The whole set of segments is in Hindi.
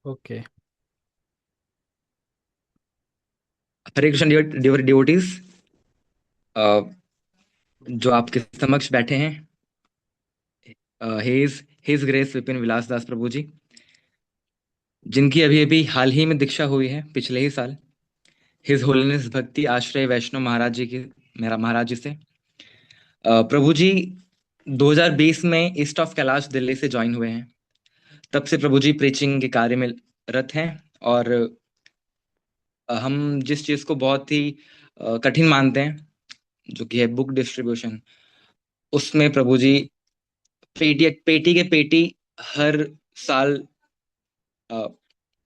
ओके। हरे कृष्ण डिवोटीज, जो आपके समक्ष बैठे हैं, हिज ग्रेस विपिन विलास दास प्रभु जी, जिनकी अभी अभी हाल ही में दीक्षा हुई है, पिछले ही साल, हिज होलीनेस भक्ति आश्रय वैष्णव महाराज जी की, मेरा महाराज जी से। प्रभु जी 2020 में ईस्ट ऑफ कैलाश दिल्ली से ज्वाइन हुए हैं। तब से प्रभु जी प्रीचिंग के कार्य में रत हैं। और हम जिस चीज को बहुत ही कठिन मानते हैं, जो कि है बुक डिस्ट्रीब्यूशन, उसमें प्रभु जी पेटी पेटी के पेटी हर साल अ,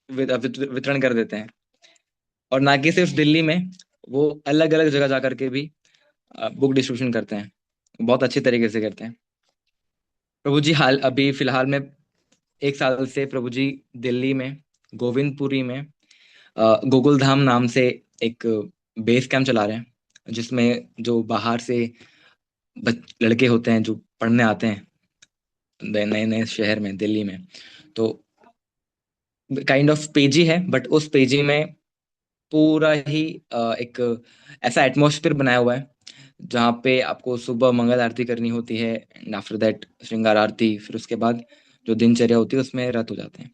वितरण कर देते हैं। और ना कि सिर्फ दिल्ली में, वो अलग अलग जगह जा करके भी बुक डिस्ट्रीब्यूशन करते हैं। बहुत अच्छी तरीके से करते हैं। प्रभु जी हाल अभी फिलहाल में 1 साल से प्रभु जी दिल्ली में गोविंदपुरी में गोकुल धाम नाम से एक बेस कैंप चला रहे हैं, जिसमें जो बाहर से लड़के होते हैं जो पढ़ने आते हैं नए नए शहर में, दिल्ली में, तो काइंड ऑफ पेजी है, बट उस पेजी में पूरा ही एक ऐसा एटमॉस्फेयर बनाया हुआ है, जहाँ पे आपको सुबह मंगल आरती करनी होती है, एंड आफ्टर दैट श्रृंगार आरती, फिर उसके बाद जो दिनचर्या होती है उसमें रत हो जाते हैं।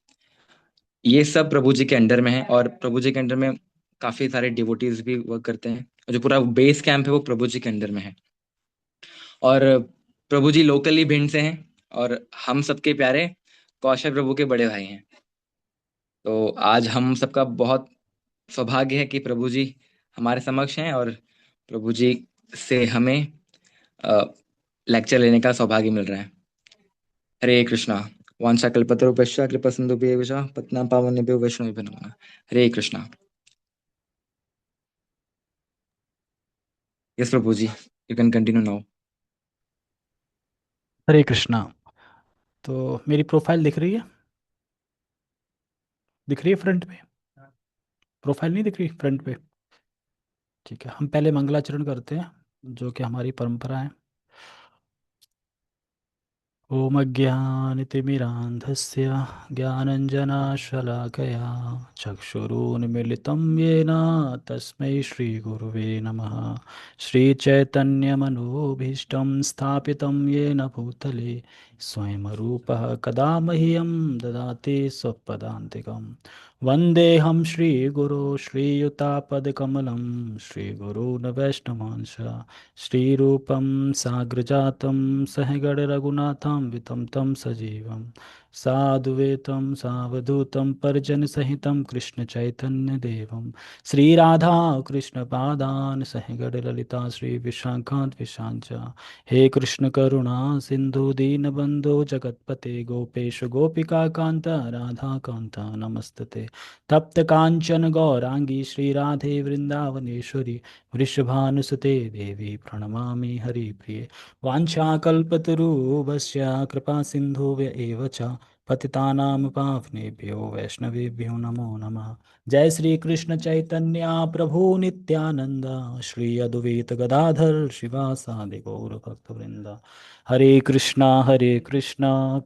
ये सब प्रभु जी के अंडर में है, और प्रभु जी के अंडर में काफी सारे डिवोटीज भी वर्क करते हैं, और जो पूरा बेस कैंप है वो प्रभु जी के अंडर में है। और प्रभु जी लोकली भिंड से हैं, और हम सबके प्यारे कौशल प्रभु के बड़े भाई हैं। तो आज हम सबका बहुत सौभाग्य है कि प्रभु जी हमारे समक्ष हैं, और प्रभु जी से हमें लेक्चर लेने का सौभाग्य मिल रहा है। हरे कृष्णा। वाञ्छाकल्पतरुभ्यश्च कृपा सिन्धुभ्येव च पतितां पावनेभ्यो वैष्णवेभ्यो नमः। Hare Krishna. Yes Prabhu ji, you can continue now. Hare Krishna. तो मेरी प्रोफाइल दिख रही है? दिख रही है फ्रंट पे? प्रोफाइल नहीं दिख रही फ्रंट पे? ठीक है, हम पहले मंगलाचरण करते हैं, जो कि हमारी परंपरा है। ओम अज्ञानतिमिरान्धस्य ज्ञानञ्जनाशलाकया चक्षुरुन्मिलितं येन तस्मै श्रीगुरुवे नमः। श्रीचैतन्यमनोभीष्टं स्थापितं येन भूतले स्वयं रूपः कदा मह्यं ददाति स्वपदान्तिकं। वन्देऽहं श्रीगुरो श्रीयुतापदकमलं श्रीगुरून् वैष्णवांश श्रीरूपं साग्रजातं सहगणरघुनाथं वितं तं सजीवं साधुवेतं सावधूतं परिजनसहितं कृष्णचैतन्यदेवं श्रीराधा कृष्णपादान् सहगणललिता श्रीविशाखान् विशाञ्च। हे कृष्ण करुणा सिन्धु दीनबन्धो जगत्पते गोपेश गोपिकान्त राधाकान्त नमस्तते। तप्त कांचन गौरांगी श्रीराधे वृंदावनेश्वरी वृषभानुसुते देवी प्रणमामि हरिप्रिये। वाञ्छाकल्पतरुभ्यश्च कृपा सिन्धुभ्य एव च पतितानां पावनेभ्यो वैष्णवेभ्यो नमो नमः। जय श्री कृष्ण चैतन्य प्रभु नित्यानंद श्री अद्वैत गदाधर शिवासादि गौर भक्तवृंद। हरे कृष्णा कृष्णा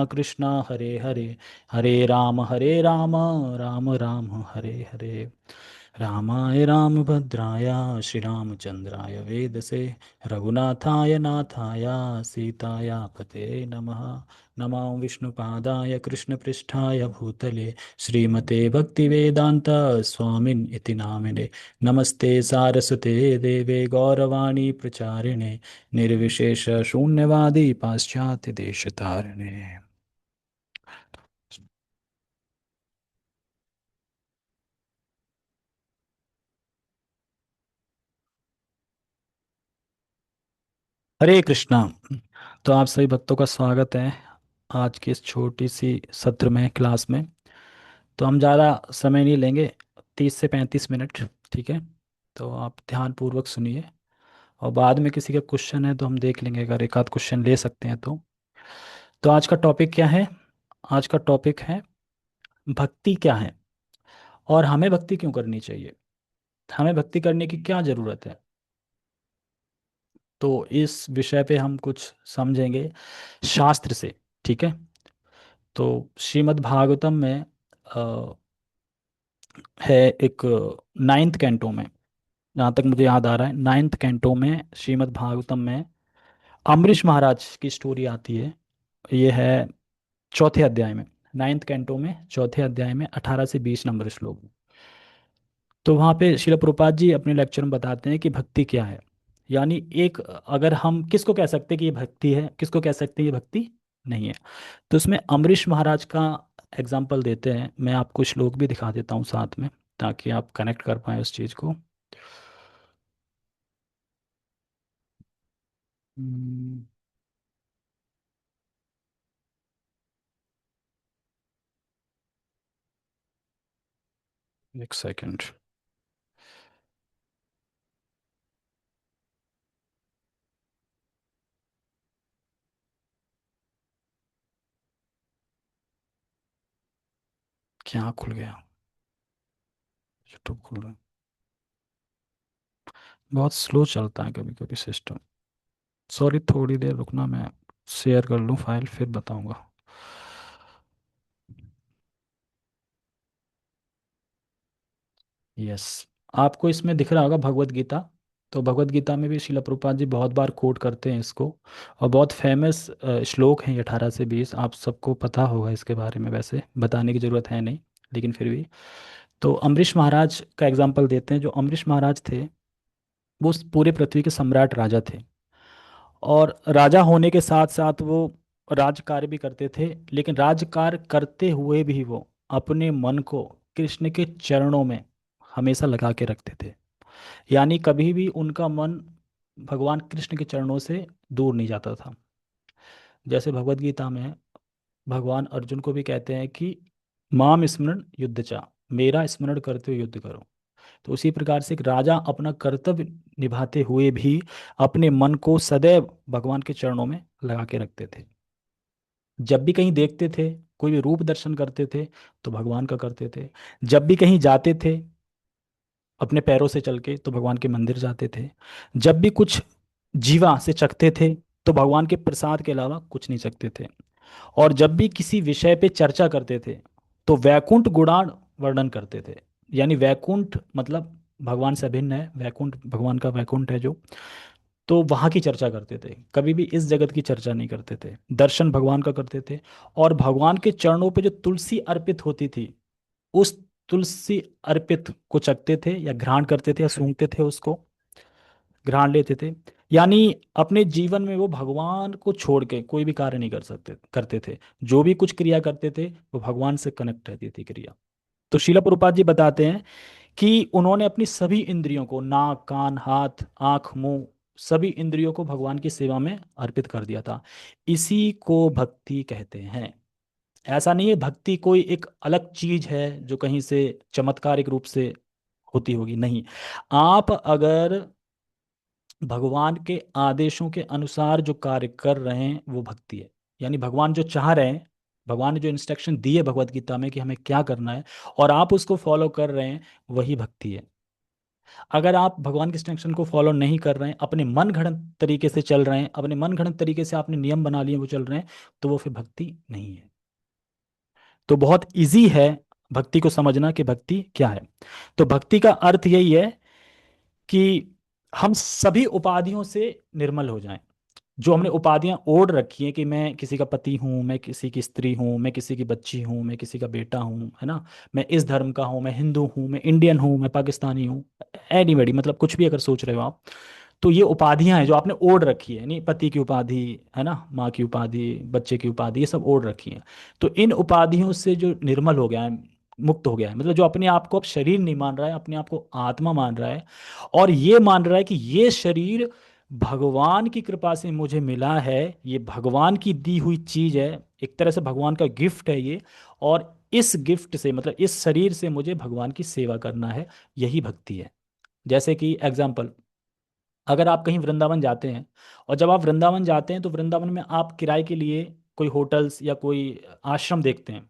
कृष्णा हरे हरे, हरे राम राम राम हरे हरे। रामाय रामभद्राय श्रीरामचन्द्राय वेदसे रघुनाथाय नाथाय सीताया पते नमः। नमो विष्णुपादाय कृष्णपृष्ठाय भूतले श्रीमते भक्तिवेदान्त स्वामिन् इति नामिने। नमस्ते सारस्वते देवे गौरवाणी प्रचारिणे निर्विशेष शून्यवादी पाश्चात्य देशतारिणे। हरे कृष्णा। तो आप सभी भक्तों का स्वागत है आज की इस छोटी सी सत्र में, क्लास में। तो हम ज़्यादा समय नहीं लेंगे, 30 से 35 मिनट। ठीक है, तो आप ध्यान पूर्वक सुनिए, और बाद में किसी का क्वेश्चन है तो हम देख लेंगे, अगर एक आध क्वेश्चन ले सकते हैं तो आज का टॉपिक क्या है? आज का टॉपिक है भक्ति क्या है, और हमें भक्ति क्यों करनी चाहिए, हमें भक्ति करने की क्या ज़रूरत है। तो इस विषय पे हम कुछ समझेंगे शास्त्र से। ठीक है, तो श्रीमद् भागवतम में है एक नाइन्थ कैंटो में, जहाँ तक मुझे याद आ रहा है नाइन्थ कैंटो में श्रीमद् भागवतम में अम्बरीश महाराज की स्टोरी आती है। ये है चौथे अध्याय में, नाइन्थ कैंटो में चौथे अध्याय में 18 से 20 नंबर श्लोक। तो वहाँ पे श्रील प्रभुपाद जी अपने लेक्चर में बताते हैं कि भक्ति क्या है। यानी एक, अगर हम किसको कह सकते हैं कि ये भक्ति है, किसको कह सकते हैं ये भक्ति नहीं है। तो उसमें अम्बरीश महाराज का एग्जाम्पल देते हैं। मैं आपको श्लोक भी दिखा देता हूँ साथ में, ताकि आप कनेक्ट कर पाए उस चीज़ को। हम्म, एक सेकंड। क्या खुल गया? यूट्यूब खुल रहा है। बहुत स्लो चलता है कभी कभी सिस्टम। सॉरी, थोड़ी देर रुकना, मैं शेयर कर लूँ फाइल फिर बताऊंगा। यस, आपको इसमें दिख रहा होगा भगवत गीता। तो भगवत गीता में भी श्रील प्रभुपाद जी बहुत बार कोट करते हैं इसको। और बहुत फेमस श्लोक हैं ये 18 से 20, आप सबको पता होगा इसके बारे में, वैसे बताने की ज़रूरत है नहीं, लेकिन फिर भी। तो अम्बरीश महाराज का एग्जाम्पल देते हैं। जो अम्बरीश महाराज थे वो उस पूरे पृथ्वी के सम्राट राजा थे। और राजा होने के साथ साथ वो राज कार्य भी करते थे, लेकिन राज कार्य करते हुए भी वो अपने मन को कृष्ण के चरणों में हमेशा लगा के रखते थे। यानी कभी भी उनका मन भगवान कृष्ण के चरणों से दूर नहीं जाता था। जैसे भगवत गीता में भगवान अर्जुन को भी कहते हैं कि माम स्मरण युद्ध चा, मेरा स्मरण करते हुए युद्ध करो। तो उसी प्रकार से एक राजा अपना कर्तव्य निभाते हुए भी अपने मन को सदैव भगवान के चरणों में लगा के रखते थे। जब भी कहीं देखते थे, कोई भी रूप दर्शन करते थे, तो भगवान का करते थे। जब भी कहीं जाते थे अपने पैरों से चल के, तो भगवान के मंदिर जाते थे। जब भी कुछ जीवा से चखते थे, तो भगवान के प्रसाद के अलावा कुछ नहीं चखते थे। और जब भी किसी विषय पे चर्चा करते थे, तो वैकुंठ गुणान वर्णन करते थे। यानी वैकुंठ मतलब भगवान से अभिन्न है, वैकुंठ भगवान का वैकुंठ है जो। तो वहाँ की चर्चा करते थे, कभी भी इस जगत की चर्चा नहीं करते थे। दर्शन भगवान का करते थे। और भगवान के चरणों पे जो तुलसी अर्पित होती थी, उस तुलसी अर्पित को चखते थे या घ्राण करते थे या सूंघते थे उसको, घ्राण लेते थे। यानी अपने जीवन में वो भगवान को छोड़ के कोई भी कार्य नहीं कर सकते करते थे। जो भी कुछ क्रिया करते थे वो भगवान से कनेक्ट रहती थी क्रिया। तो शिला प्रभुपाद जी बताते हैं कि उन्होंने अपनी सभी इंद्रियों को, नाक कान हाथ आंख मुंह, सभी इंद्रियों को भगवान की सेवा में अर्पित कर दिया था। इसी को भक्ति कहते हैं। ऐसा नहीं है भक्ति कोई एक अलग चीज है जो कहीं से चमत्कारिक रूप से होती होगी, नहीं। आप अगर भगवान के आदेशों के अनुसार जो कार्य कर रहे हैं वो भक्ति है। यानी भगवान जो चाह रहे हैं, भगवान ने जो इंस्ट्रक्शन दी है भगवत गीता में कि हमें क्या करना है, और आप उसको फॉलो कर रहे हैं, वही भक्ति है। अगर आप भगवान के इंस्ट्रक्शन को फॉलो नहीं कर रहे हैं, अपने मन घड़ंत तरीके से चल रहे हैं, अपने मन घड़ंत तरीके से आपने नियम बना लिए वो चल रहे हैं, तो वो फिर भक्ति नहीं है। तो बहुत इजी है भक्ति को समझना कि भक्ति क्या है। तो भक्ति का अर्थ यही है कि हम सभी उपाधियों से निर्मल हो जाएं। जो हमने उपाधियां ओढ़ रखी हैं कि मैं किसी का पति हूँ, मैं किसी की स्त्री हूँ, मैं किसी की बच्ची हूँ, मैं किसी का बेटा हूँ, है ना, मैं इस धर्म का हूँ, मैं हिंदू हूँ, मैं इंडियन हूँ, मैं पाकिस्तानी हूँ, एनीबडी, मतलब कुछ भी अगर सोच रहे हो आप, तो ये उपाधियां हैं जो आपने ओढ़ रखी है। नहीं, पति की उपाधि, है ना, माँ की उपाधि, बच्चे की उपाधि, ये सब ओढ़ रखी है। तो इन उपाधियों से जो निर्मल हो गया है, मुक्त हो गया है, मतलब जो अपने आप को अब शरीर नहीं मान रहा है, अपने आप को आत्मा मान रहा है, और ये मान रहा है कि ये शरीर भगवान की कृपा से मुझे मिला है, ये भगवान की दी हुई चीज है, एक तरह से भगवान का गिफ्ट है ये। और इस गिफ्ट से, मतलब इस शरीर से मुझे भगवान की सेवा करना है, यही भक्ति है। जैसे कि एग्जाम्पल, अगर आप कहीं वृंदावन जाते हैं, और जब आप वृंदावन जाते हैं तो वृंदावन में आप किराए के लिए कोई होटल्स या कोई आश्रम देखते हैं।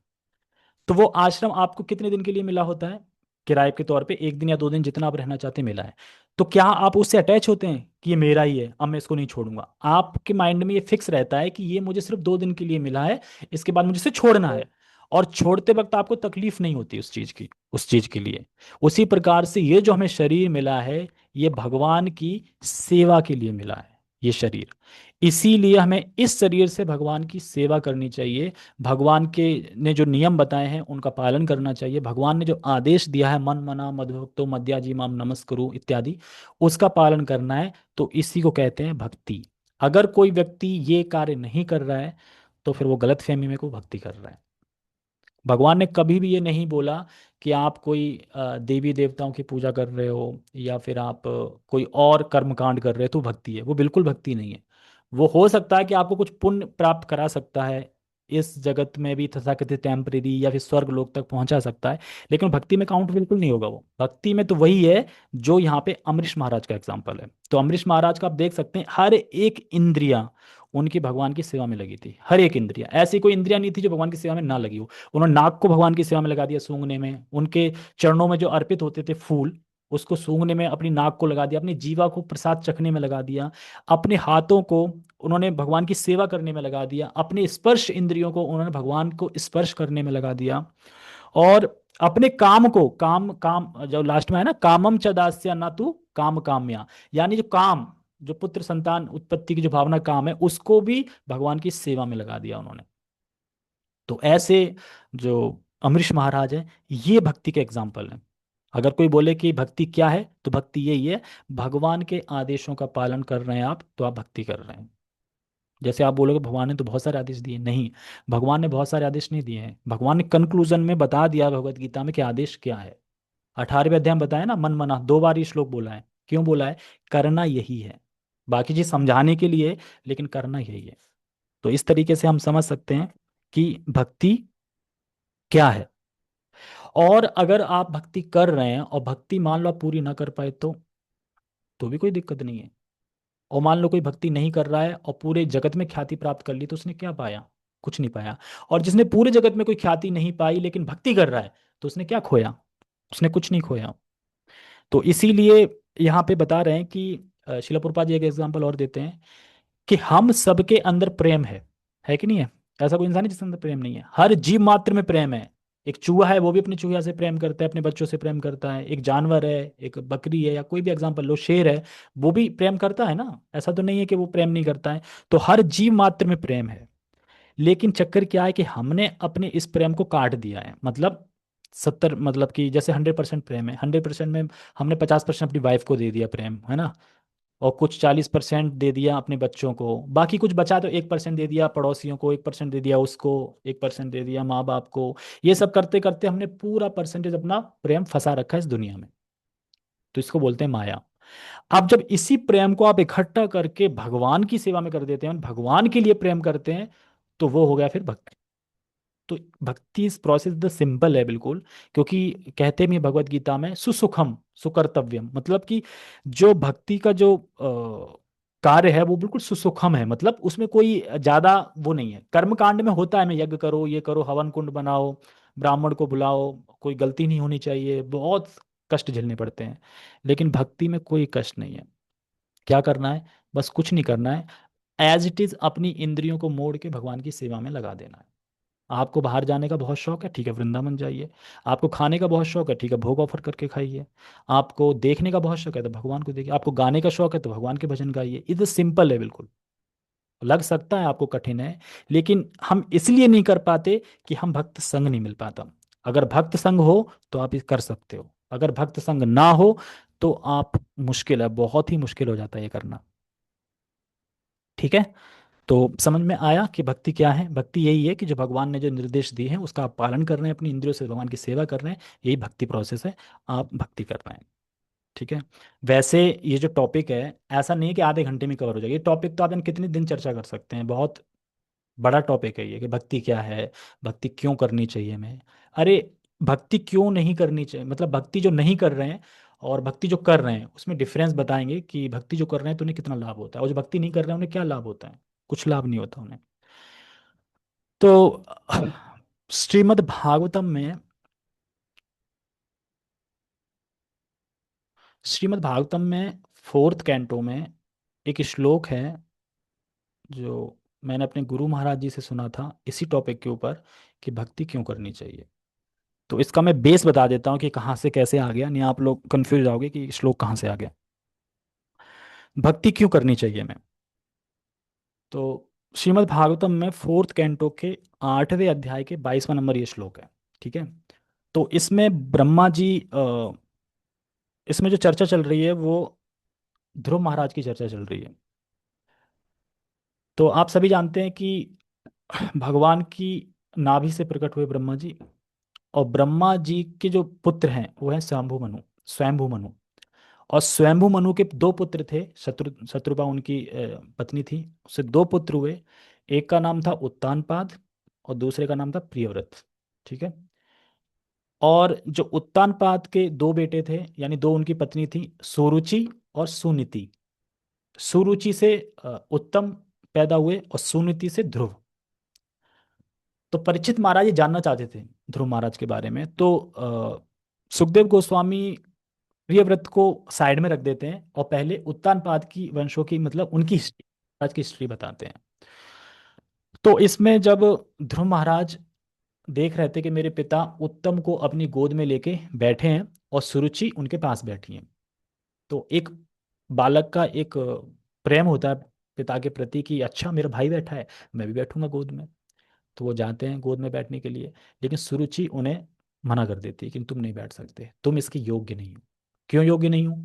तो वो आश्रम आपको कितने दिन के लिए मिला होता है? किराए के तौर पे 1 दिन या 2 दिन, जितना आप रहना चाहते हैं, मिला है। तो क्या आप उससे अटैच होते हैं कि ये मेरा ही है, अब मैं इसको नहीं छोड़ूंगा? आपके माइंड में ये फिक्स रहता है कि ये मुझे सिर्फ 2 दिन के लिए मिला है, इसके बाद मुझे इसे छोड़ना है। और छोड़ते वक्त आपको तकलीफ नहीं होती उस चीज की, उस चीज के लिए। उसी प्रकार से ये जो हमें शरीर मिला है, ये भगवान की सेवा के लिए मिला है ये शरीर। इसीलिए हमें इस शरीर से भगवान की सेवा करनी चाहिए। भगवान के ने जो नियम बताए हैं उनका पालन करना चाहिए। भगवान ने जो आदेश दिया है, मन मना मदभक्तो मद्याजी माम नमस्कुरु इत्यादि, उसका पालन करना है। तो इसी को कहते हैं भक्ति। अगर कोई व्यक्ति ये कार्य नहीं कर रहा है तो फिर वो गलत फहमी में को भक्ति कर रहा है। भगवान ने कभी भी ये नहीं बोला कि आप कोई देवी देवताओं की पूजा कर रहे हो या फिर आप कोई और कर्म कांड कर रहे हो तो भक्ति है। वो बिल्कुल भक्ति नहीं है। वो हो सकता है कि आपको कुछ पुण्य प्राप्त करा सकता है इस जगत में भी, तथाकथित टेम्परेरी, या फिर स्वर्ग लोक तक पहुंचा सकता है, लेकिन भक्ति में काउंट बिल्कुल नहीं होगा। वो भक्ति में तो वही है जो यहाँ पे अमरीश महाराज का एग्जाम्पल है। तो अमरीश महाराज का आप देख सकते हैं, हर एक इंद्रिया उनकी भगवान की सेवा में लगी थी। हर एक इंद्रिया, ऐसी कोई इंद्रिया नहीं थी जो भगवान की सेवा में ना लगी हो। उन्होंने नाक को भगवान की सेवा में लगा दिया सूंघने में, उनके चरणों में जो अर्पित होते थे फूल उसको सूंघने में अपनी नाक को लगा दिया, अपनी जीवा को प्रसाद चखने में लगा दिया, अपने हाथों को उन्होंने भगवान की सेवा करने में लगा दिया, अपने स्पर्श इंद्रियों को उन्होंने भगवान को स्पर्श करने में लगा दिया, और अपने काम को, काम काम जो लास्ट में है ना, कामम च दास्य न तू काम काम्या, यानी जो काम, जो पुत्र संतान उत्पत्ति की जो भावना काम है, उसको भी भगवान की सेवा में लगा दिया उन्होंने। तो ऐसे जो अमरीश महाराज हैं, ये भक्ति के एग्जाम्पल हैं। अगर कोई बोले कि भक्ति क्या है, तो भक्ति यही है, भगवान के आदेशों का पालन कर रहे हैं आप, तो आप भक्ति कर रहे हैं। जैसे आप बोलोगे भगवान ने तो बहुत सारे आदेश दिए, नहीं, भगवान ने बहुत सारे आदेश नहीं दिए हैं। भगवान ने कंक्लूजन में बता दिया भगवत गीता में कि आदेश क्या है। 18वें अध्याय में बताया ना, मन मना, 2 बार ये श्लोक बोला है। क्यों बोला है? करना यही है। बाकी चीज समझाने के लिए, लेकिन करना यही है। तो इस तरीके से हम समझ सकते हैं कि भक्ति क्या है। और अगर आप भक्ति कर रहे हैं और भक्ति मान लो आप पूरी ना कर पाए, तो भी कोई दिक्कत नहीं है। और मान लो कोई भक्ति नहीं कर रहा है और पूरे जगत में ख्याति प्राप्त कर ली, तो उसने क्या पाया? कुछ नहीं पाया। और जिसने पूरे जगत में कोई ख्याति नहीं पाई लेकिन भक्ति कर रहा है, तो उसने क्या खोया? उसने कुछ नहीं खोया। तो इसीलिए यहाँ पे बता रहे हैं कि शिला प्रभुपाद जी एक एग्जाम्पल और देते हैं कि हम सबके अंदर प्रेम है कि नहीं है? ऐसा कोई इंसान है जिसके अंदर प्रेम नहीं है? हर जीव मात्र में प्रेम है। एक चूहा है, वो भी अपनी चूहिया से प्रेम करता है, अपने बच्चों से प्रेम करता है। एक जानवर है, एक बकरी है, या कोई भी एग्जाम्पल लो, शेर है, वो भी प्रेम करता है ना। ऐसा तो नहीं है कि वो प्रेम नहीं करता है। तो हर जीव मात्र में प्रेम है। लेकिन चक्कर क्या है कि हमने अपने इस प्रेम को काट दिया है। मतलब 70, मतलब कि जैसे 100% प्रेम है, 100% में हमने 50% अपनी वाइफ को दे दिया प्रेम, है ना, और कुछ 40% दे दिया अपने बच्चों को, बाकी कुछ बचा तो 1% दे दिया पड़ोसियों को, 1% दे दिया उसको, 1% दे दिया माँ बाप को। ये सब करते करते हमने पूरा परसेंटेज अपना प्रेम फंसा रखा है इस दुनिया में। तो इसको बोलते हैं माया। अब जब इसी प्रेम को आप इकट्ठा करके भगवान की सेवा में कर देते हैं, भगवान के लिए प्रेम करते हैं, तो वो हो गया फिर भक्ति। तो भक्ति इस प्रोसेस द सिंपल है बिल्कुल। क्योंकि कहते भी हैं भगवत गीता में, सुसुखम सुकर्तव्यम, मतलब कि जो भक्ति का जो कार्य है वो बिल्कुल सुसुखम है। मतलब उसमें कोई ज्यादा वो नहीं है। कर्म कांड में होता है, मैं यज्ञ करो, ये करो, हवन कुंड बनाओ, ब्राह्मण को बुलाओ, कोई गलती नहीं होनी चाहिए, बहुत कष्ट झेलने पड़ते हैं। लेकिन भक्ति में कोई कष्ट नहीं है। क्या करना है? बस कुछ नहीं करना है, एज इट इज अपनी इंद्रियों को मोड़ के भगवान की सेवा में लगा देना है। आपको बाहर जाने का बहुत शौक है, ठीक है, वृंदावन जाइए। आपको खाने का बहुत शौक है, ठीक है, भोग ऑफर करके खाइए। आपको देखने का बहुत शौक है तो भगवान को देखिए। आपको गाने का शौक है तो भगवान के भजन गाइए। इधर सिंपल है बिल्कुल। लग सकता है आपको कठिन है, लेकिन हम इसलिए नहीं कर पाते कि हम भक्त संग नहीं मिल पाता। अगर भक्त संग हो तो आप ये कर सकते हो। अगर भक्त संग ना हो तो आप, मुश्किल है, बहुत ही मुश्किल हो जाता है ये करना। ठीक है। तो समझ में आया कि भक्ति क्या है? भक्ति यही है कि जो भगवान ने जो निर्देश दिए हैं उसका आप पालन कर रहे हैं, अपनी इंद्रियों से भगवान की सेवा कर रहे हैं, यही भक्ति प्रोसेस है। आप भक्ति कर रहे हैं। ठीक है। वैसे ये जो टॉपिक है, ऐसा नहीं है कि आधे घंटे में कवर हो जाएगा। ये टॉपिक तो आप इन कितने दिन चर्चा कर सकते हैं, बहुत बड़ा टॉपिक है ये, कि भक्ति क्या है, भक्ति क्यों करनी चाहिए हमें। अरे, भक्ति क्यों नहीं करनी चाहिए, मतलब भक्ति जो नहीं कर रहे हैं और भक्ति जो कर रहे हैं उसमें डिफरेंस बताएंगे, कि भक्ति जो कर रहे हैं तो उन्हें कितना लाभ होता है, और जो भक्ति नहीं कर रहे हैं उन्हें क्या लाभ होता है। कुछ लाभ नहीं होता उन्हें। तो श्रीमद् भागवतम में, श्रीमद् भागवतम में 4th कैंटो में एक श्लोक है जो मैंने अपने गुरु महाराज जी से सुना था इसी टॉपिक के ऊपर, कि भक्ति क्यों करनी चाहिए। तो इसका मैं बेस बता देता हूँ कि कहाँ से कैसे आ गया, नहीं आप लोग कंफ्यूज जाओगे कि श्लोक कहाँ से आ गया। भक्ति क्यों करनी चाहिए मैं। तो श्रीमद् भागवतम में फोर्थ कैंटो के 8वें अध्याय के 22वां नंबर ये श्लोक है। ठीक है। तो इसमें ब्रह्मा जी इसमें जो चर्चा चल रही है वो ध्रुव महाराज की चर्चा चल रही है। तो आप सभी जानते हैं कि भगवान की नाभि से प्रकट हुए ब्रह्मा जी, और ब्रह्मा जी के जो पुत्र हैं वो हैं स्वयंभू मनु। स्वयंभू मनु। और स्वयंभू मनु के दो पुत्र थे, शत्रुपा उनकी पत्नी थी, उससे दो पुत्र हुए। एक का नाम था उत्तानपाद और दूसरे का नाम था प्रियव्रत। ठीक है। और जो उत्तानपाद के दो बेटे थे, यानी दो उनकी पत्नी थी, सुरुचि और सुनीति। सुरुचि से उत्तम पैदा हुए और सुनीति से ध्रुव। तो परीक्षित महाराज ये जानना चाहते थे ध्रुव महाराज के बारे में। तो सुखदेव गोस्वामी प्रियव्रत को साइड में रख देते हैं और पहले उत्तानपाद की वंशों की, मतलब उनकी हिस्ट्री, राज की हिस्ट्री बताते हैं। तो इसमें जब ध्रुव महाराज देख रहे थे कि मेरे पिता उत्तम को अपनी गोद में लेके बैठे हैं और सुरुचि उनके पास बैठी हैं, तो एक बालक का एक प्रेम होता है पिता के प्रति कि अच्छा मेरा भाई बैठा है, मैं भी बैठूंगा गोद में। तो वो जाते हैं गोद में बैठने के लिए, लेकिन सुरुचि उन्हें मना कर देती है कि तुम नहीं बैठ सकते, तुम इसके योग्य नहीं हो। क्यों योग्य नहीं हो।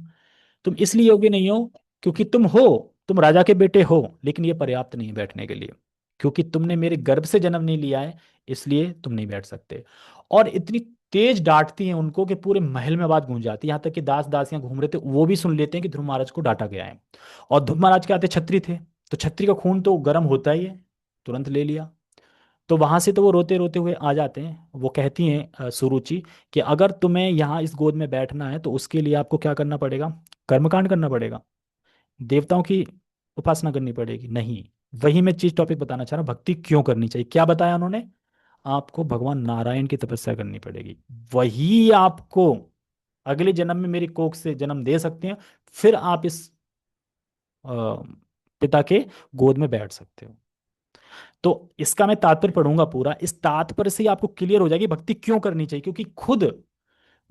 तुम इसलिए योग्य नहीं हो क्योंकि तुम राजा के बेटे हो, लेकिन ये पर्याप्त नहीं है बैठने के लिए, क्योंकि तुमने मेरे गर्भ से जन्म नहीं लिया है, इसलिए तुम नहीं बैठ सकते। और इतनी तेज डांटती हैं उनको कि पूरे महल में बात गूंज जाती है, यहाँ तक कि दास दासियां घूम रहे थे वो भी सुन लेते हैं कि ध्रुव महाराज को डांटा गया है। और ध्रुव महाराज के आते छत्री थे, तो छत्री का खून तो गर्म होता ही है, तुरंत ले लिया। तो वहां से तो वो रोते रोते हुए आ जाते हैं। वो कहती हैं सुरुचि कि अगर तुम्हें यहाँ इस गोद में बैठना है तो उसके लिए आपको क्या करना पड़ेगा, कर्मकांड करना पड़ेगा, देवताओं की उपासना करनी पड़ेगी। नहीं, वही मैं चीज टॉपिक बताना चाह रहा हूँ, भक्ति क्यों करनी चाहिए। क्या बताया उन्होंने, आपको भगवान नारायण की तपस्या करनी पड़ेगी, वही आपको अगले जन्म में मेरी कोख से जन्म दे सकते हैं। फिर आप इस अ, पिता के गोद में बैठ सकते हो। तो इसका मैं तात्पर्य पढ़ूंगा पूरा, इस तात्पर्य से ही आपको क्लियर हो जाएगी भक्ति क्यों करनी चाहिए। क्योंकि खुद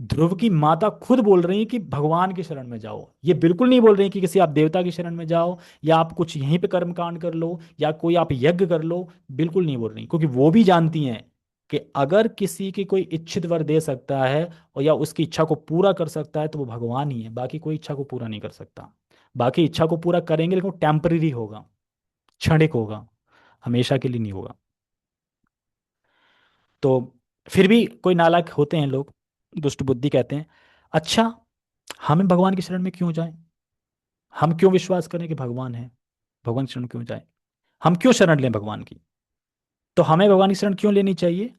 ध्रुव की माता खुद बोल रही है कि भगवान की शरण में जाओ, ये बिल्कुल नहीं बोल रही कि किसी आप देवता की शरण में जाओ या आप कुछ यहीं पे कर्म कांड कर लो या कोई आप यज्ञ कर लो। बिल्कुल नहीं बोल रही, क्योंकि वो भी जानती हैं कि अगर किसी की कोई इच्छित वर दे सकता है और या उसकी इच्छा को पूरा कर सकता है तो वो भगवान ही है, बाकी कोई इच्छा को पूरा नहीं कर सकता। बाकी इच्छा को पूरा करेंगे लेकिन वो टेम्पररी होगा, क्षणिक होगा, हमेशा के लिए नहीं होगा। तो फिर भी कोई नालायक होते हैं लोग, दुष्ट बुद्धि कहते हैं, अच्छा हमें भगवान की शरण में क्यों जाएं, हम क्यों विश्वास करें कि भगवान है, भगवान की शरण क्यों जाएं, हम क्यों शरण लें भगवान की। तो हमें भगवान की शरण क्यों लेनी चाहिए,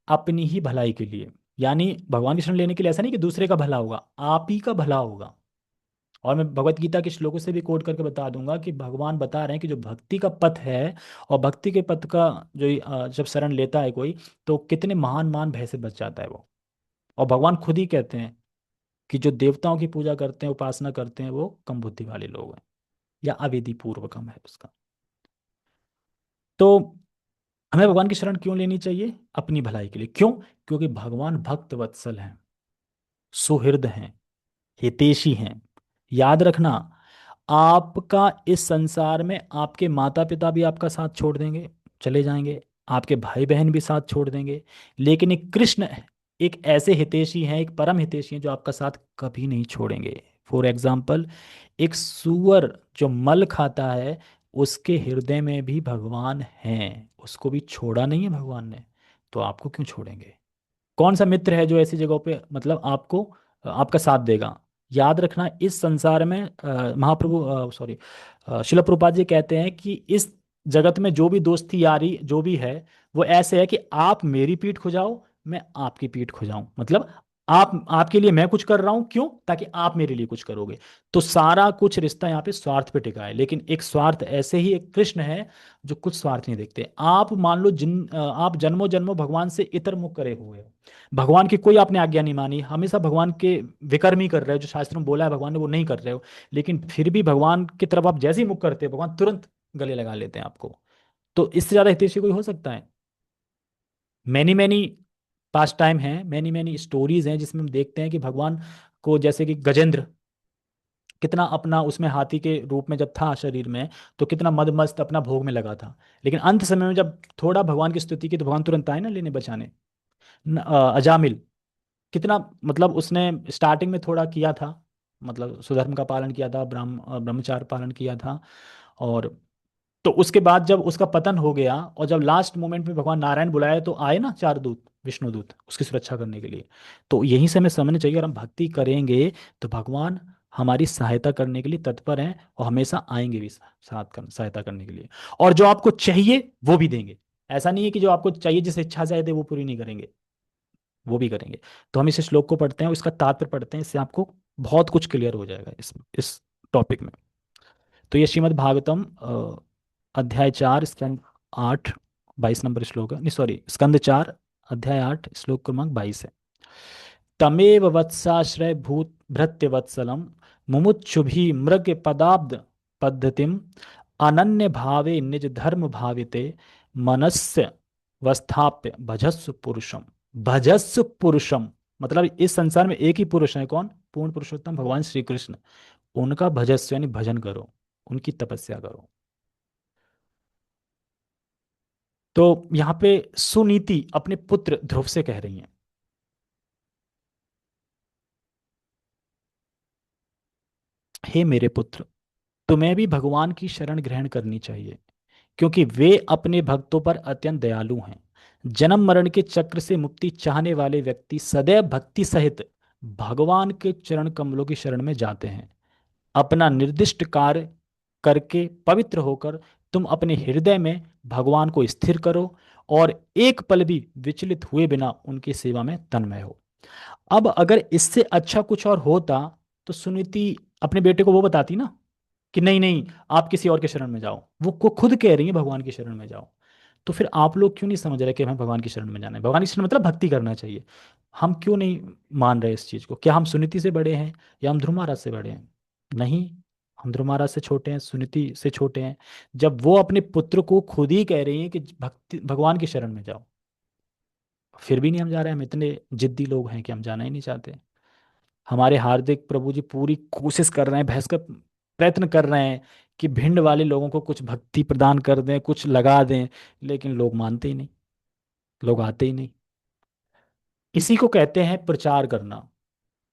अपनी ही भलाई के लिए। यानी भगवान की शरण लेने के लिए ऐसा नहीं कि दूसरे का भला होगा, आप ही का भला होगा। और मैं भगवत गीता के श्लोकों से भी कोट करके बता दूंगा कि भगवान बता रहे हैं कि जो भक्ति का पथ है, और भक्ति के पथ का जो जब शरण लेता है कोई, तो कितने महान महान भय से बच जाता है वो। और भगवान खुद ही कहते हैं कि जो देवताओं की पूजा करते हैं, उपासना करते हैं, वो कम बुद्धि वाले लोग हैं, या अविधि पूर्वकम है उसका। तो हमें भगवान की शरण क्यों लेनी चाहिए, अपनी भलाई के लिए। क्यों, क्योंकि भगवान भक्त वत्सल हैं, सुहृद हैं, हितैषी हैं। याद रखना, आपका इस संसार में आपके माता पिता भी आपका साथ छोड़ देंगे, चले जाएंगे, आपके भाई बहन भी साथ छोड़ देंगे, लेकिन एक कृष्ण एक ऐसे हितैषी हैं, एक परम हितैषी हैं जो आपका साथ कभी नहीं छोड़ेंगे। फॉर एग्जाम्पल, एक सूअर जो मल खाता है, उसके हृदय में भी भगवान हैं, उसको भी छोड़ा नहीं है भगवान ने, तो आपको क्यों छोड़ेंगे। कौन सा मित्र है जो ऐसी जगहों पे मतलब आपको आपका साथ देगा। याद रखना, इस संसार में महाप्रभु सॉरी शिल प्रभुपाद जी कहते हैं कि इस जगत में जो भी दोस्ती यारी जो भी है, वो ऐसे है कि आप मेरी पीठ खुजाओ, मैं आपकी पीठ खुजाऊं। मतलब आप आपके लिए मैं कुछ कर रहा हूं, क्यों, ताकि आप मेरे लिए कुछ करोगे। तो सारा कुछ रिश्ता यहाँ पे स्वार्थ पे टिका है, लेकिन एक स्वार्थ ऐसे ही एक कृष्ण है जो कुछ स्वार्थ नहीं देखते। आप मान लो आप जन्मों जन्मों भगवान से इतर मुख करे हुए हो, भगवान की कोई आपने आज्ञा नहीं मानी, हमेशा भगवान के विकर्म ही कर रहे हो, जो शास्त्र में बोला है भगवान ने वो नहीं कर रहे हो, लेकिन फिर भी भगवान की तरफ आप जैसे ही मुख करते हो भगवान तुरंत गले लगा लेते हैं आपको। तो इससे ज्यादा हितैषी कोई हो सकता है। मैनी मैनी पास टाइम हैं, मैनी मैनी स्टोरीज हैं जिसमें हम देखते हैं कि भगवान को, जैसे कि गजेंद्र कितना अपना उसमें हाथी के रूप में जब था शरीर में, तो कितना मदमस्त अपना भोग में लगा था। लेकिन अंत समय में जब थोड़ा भगवान की स्तुति की तो भगवान तुरंत आए ना लेने बचाने। अजामिल कितना, मतलब उसने स्टार्टिंग में थोड़ा किया था, मतलब सुधर्म का पालन किया था, ब्रह्मचार्य पालन किया था। और तो उसके बाद जब उसका पतन हो गया और जब लास्ट मोमेंट में भगवान नारायण बुलाए तो आए ना चार दूत, विष्णु दूत उसकी सुरक्षा करने के लिए। तो यहीं से हमें समझना चाहिए, अगर हम भक्ति करेंगे तो भगवान हमारी सहायता करने के लिए तत्पर हैं और हमेशा आएंगे भी सहायता करने के लिए। और जो आपको चाहिए वो भी देंगे। ऐसा नहीं है कि जो आपको चाहिए, जिस इच्छा से आए थे वो पूरी नहीं करेंगे, वो भी करेंगे। तो हम इस श्लोक को पढ़ते हैं, उसका तात्पर्य पढ़ते हैं, इससे आपको बहुत कुछ क्लियर हो जाएगा इस टॉपिक में। तो ये श्रीमद् भागवतम अध्याय 4 स्कंद 8 22 नंबर श्लोक है, नहीं सॉरी, स्कंद 4 अध्याय 8 श्लोक क्रमांक 22 है। तमेव वत्साश्रय भूत भृत्य वत्सलम मुमुक्षुभि मृग पदाब्द पद्धतिम अनन्य भावे निज धर्म भाविते मनस्य वस्थाप्य भजस्व पुरुषम। भजस्व पुरुषम मतलब इस संसार में एक ही पुरुष है, कौन? पूर्ण पुरुषोत्तम भगवान श्री कृष्ण। उनका भजस्व यानी भजन करो, उनकी तपस्या करो। तो यहाँ पे सुनीति अपने पुत्र ध्रुव से कह रही हैं, हे मेरे पुत्र, तुम्हें भी भगवान की शरण ग्रहण करनी चाहिए, क्योंकि वे अपने भक्तों पर अत्यंत दयालु हैं। जन्म मरण के चक्र से मुक्ति चाहने वाले व्यक्ति सदैव भक्ति सहित भगवान के चरण कमलों की शरण में जाते हैं। अपना निर्दिष्ट कार्य करके पवित्र होकर तुम अपने हृदय में भगवान को स्थिर करो और एक पल भी विचलित हुए बिना उनकी सेवा में तन्मय हो। अब अगर इससे अच्छा कुछ और होता तो सुनीति अपने बेटे को वो बताती ना कि नहीं नहीं, आप किसी और के शरण में जाओ। वो को खुद कह रही है भगवान की शरण में जाओ। तो फिर आप लोग क्यों नहीं समझ रहे कि हमें भगवान की शरण में जाना है? भगवान की शरण मतलब भक्ति करना चाहिए। हम क्यों नहीं मान रहे इस चीज को? क्या हम सुनीति से बड़े हैं या हम ध्रुव महाराज से बड़े हैं? नहीं, हम ध्रुव महाराज से छोटे हैं, सुनीति से छोटे हैं। जब वो अपने पुत्र को खुद ही कह रही हैं कि भक्ति भगवान की शरण में जाओ, फिर भी नहीं हम जा रहे हैं। हम इतने जिद्दी लोग हैं कि हम जाना ही नहीं चाहते। हमारे हार्दिक प्रभु जी पूरी कोशिश कर रहे हैं, भैंस का प्रयत्न कर रहे हैं कि भिंड वाले लोगों को कुछ भक्ति प्रदान कर दें, कुछ लगा दें, लेकिन लोग मानते ही नहीं, लोग आते ही नहीं। इसी को कहते हैं प्रचार करना।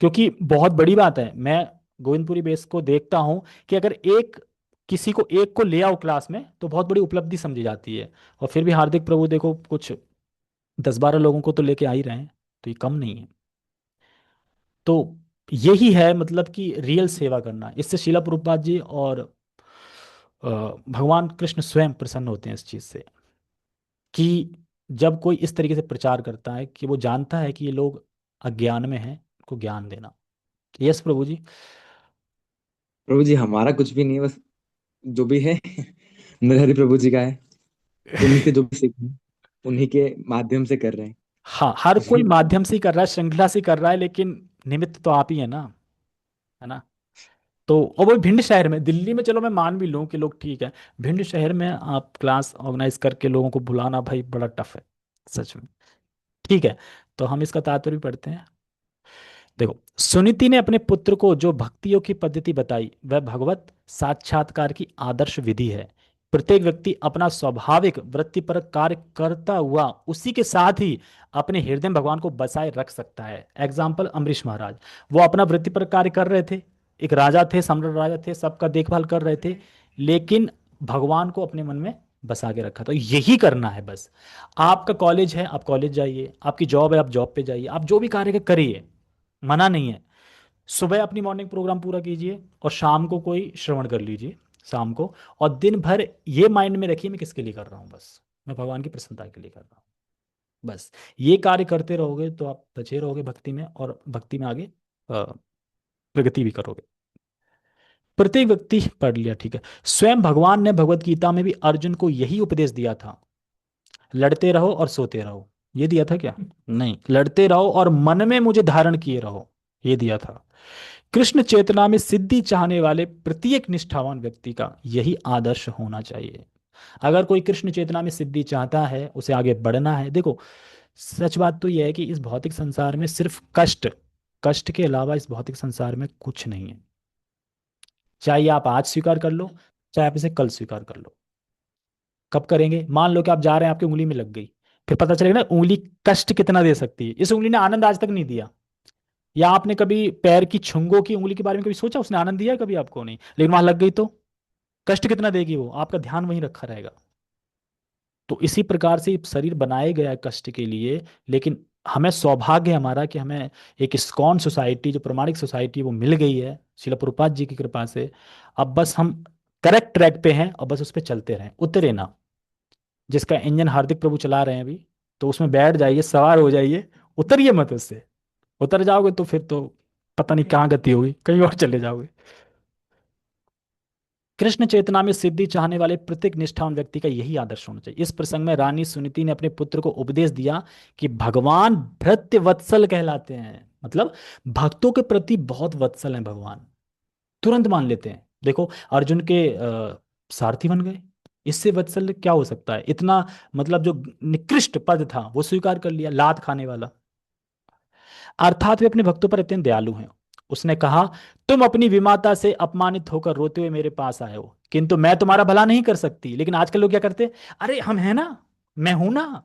क्योंकि बहुत बड़ी बात है, मैं गोविंदपुरी बेस को देखता हूं कि अगर एक किसी को एक को ले आओ क्लास में तो बहुत बड़ी उपलब्धि समझी जाती है। और फिर भी हार्दिक प्रभु देखो कुछ 10-12 लोगों को तो लेके आ ही रहे हैं, तो ये कम नहीं है। तो यही है मतलब कि रियल सेवा करना। इससे शिला प्रभुपाद जी और भगवान कृष्ण स्वयं प्रसन्न होते हैं इस चीज से, कि जब कोई इस तरीके से प्रचार करता है कि वो जानता है कि ये लोग अज्ञान में हैं, को ज्ञान देना। यस प्रभु जी। प्रभु जी हमारा कुछ भी नहीं है, बस जो भी है नरहरि प्रभु जी का है। उन्हीं से जो भी सीखे उन्हीं के माध्यम से कर रहे हैं। हाँ, हर कोई माध्यम से ही कर रहा है, श्रृंखला से ही कर रहा है, लेकिन निमित्त तो आप ही है ना, है ना? तो और वो भिंड शहर में, दिल्ली में चलो मैं मान भी लूँ कि लोग ठीक है, भिंड शहर में आप क्लास ऑर्गेनाइज करके लोगों को बुलाना भाई बड़ा टफ है, सच में। ठीक है, तो हम इसका तात्पर्य भी पढ़ते हैं। देखो, सुनीति ने अपने पुत्र को जो भक्तियों की पद्धति बताई वह भगवत साक्षात्कार की आदर्श विधि है। प्रत्येक व्यक्ति अपना स्वाभाविक वृत्तिपरक कार्य करता हुआ उसी के साथ ही अपने हृदय में भगवान को बसाए रख सकता है। एग्जाम्पल अम्बरीश महाराज, वो अपना वृत्तिपरक कार्य कर रहे थे, एक राजा थे, सम्राट राजा थे, सबका देखभाल कर रहे थे, लेकिन भगवान को अपने मन में बसा के रखा। तो यही करना है बस। आपका कॉलेज है, आप कॉलेज जाइए, आपकी जॉब है, आप जॉब पे जाइए, आप जो भी कार्य करिए, मना नहीं है। सुबह अपनी मॉर्निंग प्रोग्राम पूरा कीजिए और शाम को कोई श्रवण कर लीजिए, शाम को। और दिन भर ये माइंड में रखिए मैं किसके लिए कर रहा हूँ, बस मैं भगवान की प्रसन्नता के लिए कर रहा हूँ। बस ये कार्य करते रहोगे तो आप बचे रहोगे भक्ति में, और भक्ति में आगे प्रगति भी करोगे। प्रत्येक व्यक्ति पढ़ लिया, ठीक है। स्वयं भगवान ने भगवत गीता में भी अर्जुन को यही उपदेश दिया था, लड़ते रहो और सोते रहो। ये दिया था क्या? नहीं, लड़ते रहो और मन में मुझे धारण किए रहो, ये दिया था। कृष्ण चेतना में सिद्धि चाहने वाले प्रत्येक निष्ठावान व्यक्ति का यही आदर्श होना चाहिए। अगर कोई कृष्ण चेतना में सिद्धि चाहता है, उसे आगे बढ़ना है, देखो सच बात तो यह है कि इस भौतिक संसार में सिर्फ कष्ट, कष्ट के अलावा इस भौतिक संसार में कुछ नहीं है। चाहे आप आज स्वीकार कर लो, चाहे आप इसे कल स्वीकार कर लो। कब करेंगे? मान लो कि आप जा रहे हैं, आपकी उंगली में लग गई, फिर पता चलेगा ना उंगली कष्ट कितना दे सकती है। इस उंगली ने आनंद आज तक नहीं दिया। या आपने कभी पैर की छुंगों की उंगली के बारे में कभी सोचा, उसने आनंद दिया है कभी आपको? नहीं। लेकिन वहां लग गई तो कष्ट कितना देगी वो, आपका ध्यान वहीं रखा रहेगा। तो इसी प्रकार से ये शरीर बनाया गया है कष्ट के लिए। लेकिन हमें सौभाग्य है हमारा कि हमें एक इस्कॉन सोसाइटी, जो प्रमाणिक सोसाइटी, वो मिल गई है शिला प्रभुपाद जी की कृपा से। अब बस हम करेक्ट ट्रैक पे हैं और बस उस पर चलते रहें, उतरे ना। जिसका इंजन हार्दिक प्रभु चला रहे हैं अभी, तो उसमें बैठ जाइए, सवार हो जाइए, उतरिए मत उससे। उतर जाओगे तो फिर तो पता नहीं कहाँ गति होगी, कहीं और चले जाओगे। कृष्ण चेतना में सिद्धि चाहने वाले प्रत्येक निष्ठावान व्यक्ति का यही आदर्श होना चाहिए। इस प्रसंग में रानी सुनीति ने अपने पुत्र को उपदेश दिया कि भगवान भृत्य वत्सल कहलाते हैं, मतलब भक्तों के प्रति बहुत वत्सल हैं भगवान। तुरंत मान लेते हैं। देखो, अर्जुन के सारथी बन गए। इससे वत्सल क्या हो सकता है? इतना, मतलब जो निकृष्ट पद था वो स्वीकार कर लिया, लात खाने वाला। अर्थात वे अपने भक्तों पर अत्यंत दयालु हैं। उसने कहा, तुम अपनी विमाता से अपमानित होकर रोते हुए मेरे पास आए हो, किंतु मैं तुम्हारा भला नहीं कर सकती। लेकिन आजकल लोग क्या करते? अरे हम हैं ना, मैं हूं ना।